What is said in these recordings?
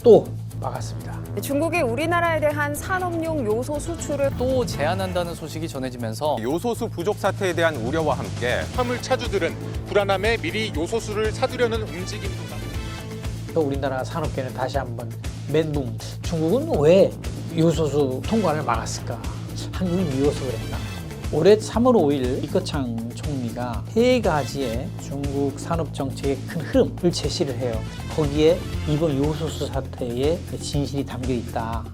또 막았습니다. 중국이 우리나라에 대한 산업용 요소 수출을 또 제한한다는 소식이 전해지면서 요소수 부족 사태에 대한 우려와 함께 화물차주들은 불안함에 미리 요소수를 사두려는 움직임도 나옵니다. 우리나라 산업계는 다시 한번 멘붕. 중국은 왜 요소수 통관을 막았을까? 한국이 미워서 그랬나? 올해 3월 5일 리커창 총리가 세 가지의 중국 산업 정책의 큰 흐름을 제시를 해요. 거기에 이번 요소수 사태의 진실이 담겨 있다.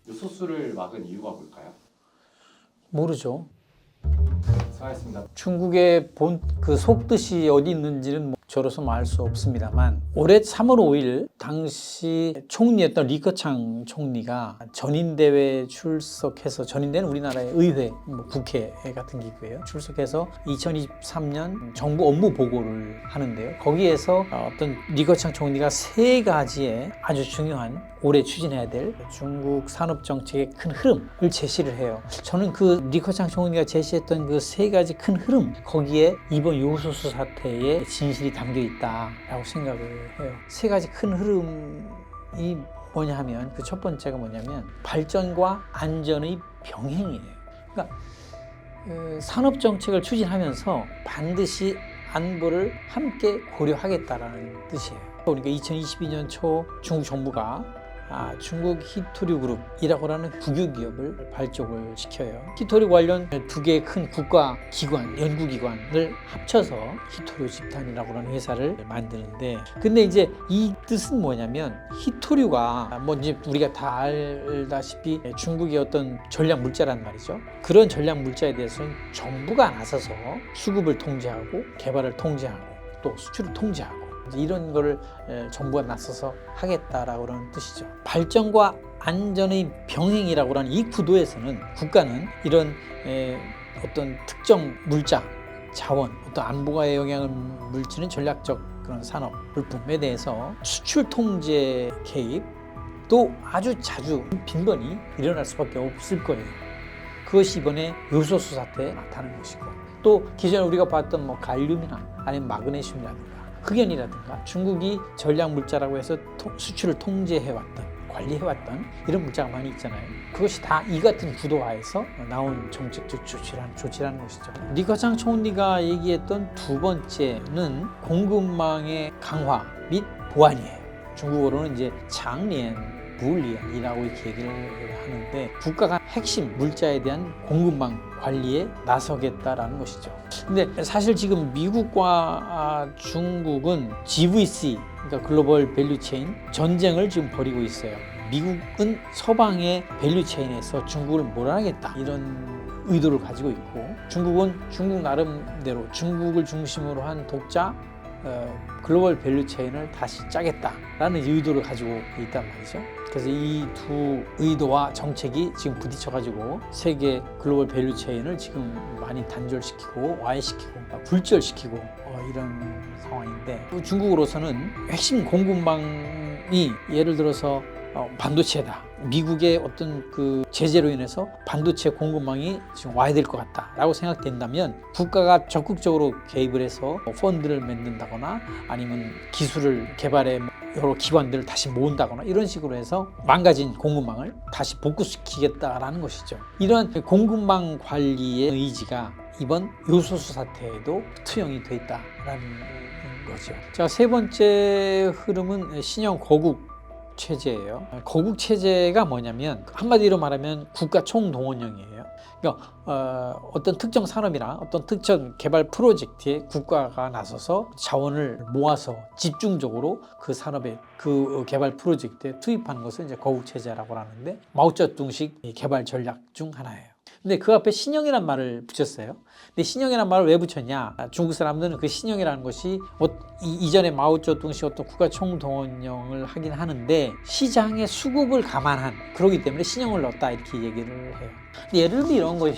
요소수를 막은 이유가 뭘까요? 모르죠. 수고하셨습니다. 중국의 그 속뜻이 어디 있는지는 저로서 알 수 없습니다만 올해 3월 5일 당시 총리였던 리커창 총리가 전인대회에 출석해서, 전인대는 우리나라의 의회, 국회 같은 기구예요. 출석해서 2023년 정부 업무 보고를 하는데요. 거기에서 어떤 리커창 총리가 세 가지의 아주 중요한 올해 추진해야 될 중국 산업 정책의 큰 흐름을 제시를 해요. 저는 그 리커창 총리가 제시했던 그 세 가지 큰 흐름, 거기에 이번 요소수 사태의 진실이 담겨 있다라고 생각을 해요. 세 가지 큰 흐름이 뭐냐 하면, 그 첫 번째가 뭐냐면 발전과 안전의 병행이에요. 그러니까 산업 정책을 추진하면서 반드시 안보를 함께 고려하겠다라는 뜻이에요. 그러니까 2022년 초 중국 정부가 중국 히토류 그룹이라고 하는 국유기업을 발족을 시켜요. 히토류 관련 두 개의 큰 국가 기관, 연구기관을 합쳐서 히토류 집단이라고 하는 회사를 만드는데, 근데 이제 이 뜻은 뭐냐면, 히토류가 이제 우리가 다 알다시피 중국의 어떤 전략 물자란 말이죠. 그런 전략 물자에 대해서는 정부가 나서서 수급을 통제하고 개발을 통제하고 또 수출을 통제하고 이런 거를 정부가 나서서 하겠다라고 하는 뜻이죠. 발전과 안전의 병행이라고 하는 이 구도에서는 국가는 이런 어떤 특정 물자, 자원, 어떤 안보가에 영향을 미치는 전략적 그런 산업, 물품에 대해서 수출 통제 개입도 아주 자주 빈번히 일어날 수밖에 없을 거예요. 그것이 이번에 요소수 사태에 나타나는 것이고, 또 기존에 우리가 봤던 갈륨이나 아니면 마그네슘이라든가 흑연이라든가 중국이 전략 물자라고 해서 수출을 통제해왔던, 관리해왔던 이런 물자가 많이 있잖아요. 그것이 다 이 같은 구도하에서 나온 정책적 조치라는 것이죠. 리커창 총리가 얘기했던 두 번째는 공급망의 강화 및 보완이에요. 중국어로는 이제 장리엔 불리안이라고 이렇게 얘기를 하는데, 국가가 핵심 물자에 대한 공급망 관리에 나서겠다라는 것이죠. 근데 사실 지금 미국과 중국은 GVC, 그러니까 글로벌 밸류체인 전쟁을 지금 벌이고 있어요. 미국은 서방의 밸류체인에서 중국을 몰아내겠다, 이런 의도를 가지고 있고, 중국은 중국 나름대로 중국을 중심으로 한 독자 글로벌 밸류체인을 다시 짜겠다라는 의도를 가지고 있단 말이죠. 그래서 이 두 의도와 정책이 지금 부딪혀가지고 세계 글로벌 밸류체인을 지금 많이 단절시키고 와해시키고 불절시키고 이런 상황인데, 중국으로서는 핵심 공급망이 예를 들어서 반도체다. 미국의 어떤 그 제재로 인해서 반도체 공급망이 지금 와야 될 것 같다라고 생각된다면, 국가가 적극적으로 개입을 해서 펀드를 맺는다거나 아니면 기술을 개발해 여러 기관들을 다시 모은다거나 이런 식으로 해서 망가진 공급망을 다시 복구시키겠다라는 것이죠. 이러한 공급망 관리의 의지가 이번 요소수 사태에도 투영이 돼 있다라는 거죠. 자, 세 번째 흐름은 신형 거국 체제예요. 거국 체제가 뭐냐면, 한마디로 말하면 국가 총동원령이에요. 그러니까 어떤 특정 산업이나 어떤 특정 개발 프로젝트에 국가가 나서서 자원을 모아서 집중적으로 그 산업의 그 개발 프로젝트에 투입하는 것을 이제 거국 체제라고 하는데, 마오쩌둥식 개발 전략 중 하나예요. 근데 그 앞에 신형이란 말을 붙였어요. 근데 신형이란 말을 왜 붙였냐? 중국 사람들은 그 신형이라는 것이 이전에 마오쩌둥식 어떤 국가 총동원령을 하긴 하는데, 시장의 수급을 감안한, 그러기 때문에 신형을 넣었다, 이렇게 얘기를 해요. 근데 예를 들면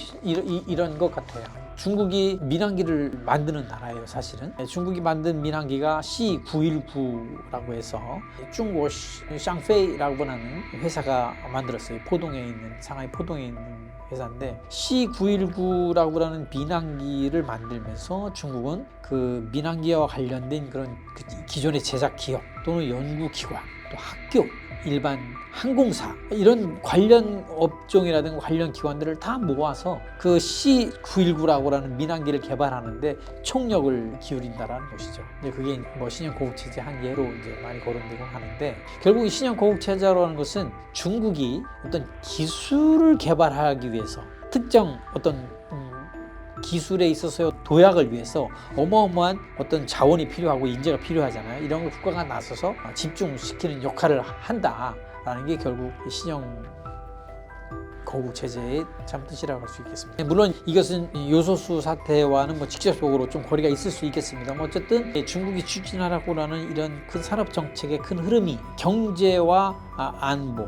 이런 것 같아요. 중국이 민항기를 만드는 나라예요, 사실은. 중국이 만든 민항기가 C919라고 해서 중국 샹페이라고 하는 회사가 만들었어요. 포동에 있는, 상하이 포동에 있는 회사인데 C919라고 하는 민항기를 만들면서 중국은 그 민항기와 관련된 그런 그 기존의 제작 기업 또는 연구기관 또 학교 일반 항공사 이런 관련 업종이라든가 관련 기관들을 다 모아서 그 C919라고 하는 민항기를 개발하는데 총력을 기울인다라는 것이죠. 근데 그게 뭐 신형 고국 체제 한 예로 이제 많이 거론되고 하는데 결국 이 신형 고국 체제라는 것은 중국이 어떤 기술을 개발하기 위해서 특정 어떤 기술에 있어서 도약을 위해서 어마어마한 어떤 자원이 필요하고 인재가 필요하잖아요. 이런 걸 국가가 나서서 집중시키는 역할을 한다라는 게 결국 신형 거국 체제의 참 뜻이라고 할 수 있겠습니다. 물론 이것은 요소수 사태와는 뭐 직접적으로 좀 거리가 있을 수 있겠습니다만 어쨌든 중국이 추진하라고 하는 이런 큰 산업 정책의 큰 흐름이 경제와 안보,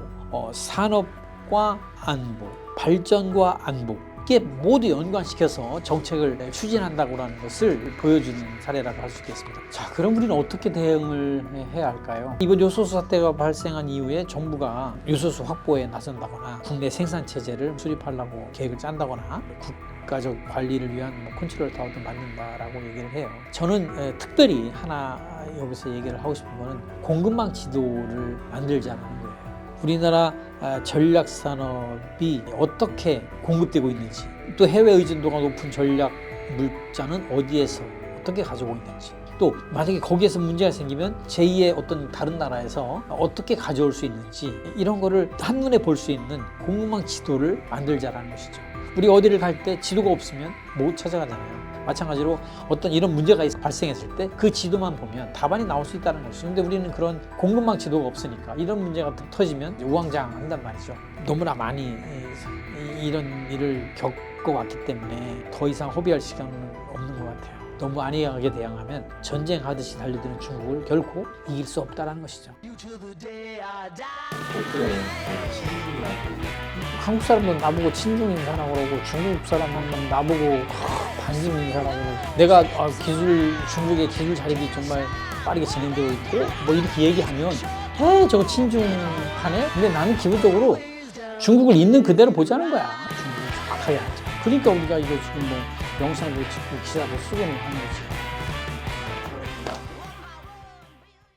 산업과 안보, 발전과 안보 이게 모두 연관시켜서 정책을 추진한다고 하는 것을 보여주는 사례라고 할 수 있겠습니다. 자, 그럼 우리는 어떻게 대응을 해야 할까요? 이번 요소수 사태가 발생한 이후에 정부가 요소수 확보에 나선다거나 국내 생산 체제를 수립하려고 계획을 짠다거나 국가적 관리를 위한 컨트롤 타워도 만든다라고 얘기를 해요. 저는 특별히 하나 여기서 얘기를 하고 싶은 거는 공급망 지도를 만들자는 거예요. 우리나라 전략 산업이 어떻게 공급되고 있는지 또 해외 의존도가 높은 전략 물자는 어디에서 어떻게 가져오고 있는지 또 만약에 거기에서 문제가 생기면 제2의 어떤 다른 나라에서 어떻게 가져올 수 있는지 이런 거를 한눈에 볼 수 있는 공급망 지도를 만들자라는 것이죠. 우리 어디를 갈 때 지도가 없으면 못 찾아가잖아요. 마찬가지로 어떤 이런 문제가 발생했을 때 그 지도만 보면 답안이 나올 수 있다는 것이죠. 근데 우리는 그런 공급망 지도가 없으니까 이런 문제가 터지면 우왕좌왕한단 말이죠. 너무나 많이 이런 일을 겪어왔기 때문에 더 이상 허비할 시간은 없는 것 같아요. 너무 안이하게 대응하면 전쟁하듯이 달려드는 중국을 결코 이길 수 없다는 것이죠. 한국 사람은 나보고 친중 인사라고 그러고 중국 사람은 나보고 반중 인사라고 그러고 내가 기술 중국의 기술 자립이 정말 빠르게 진행되고 있고 뭐 이렇게 얘기하면 저거 친중파네? 근데 나는 기본적으로 중국을 있는 그대로 보자는 거야. 중국을 정확하게 알자. 그러니까 우리가 이거 지금 뭐 영상도 찍고 기사도 쓰고는 하는 거지.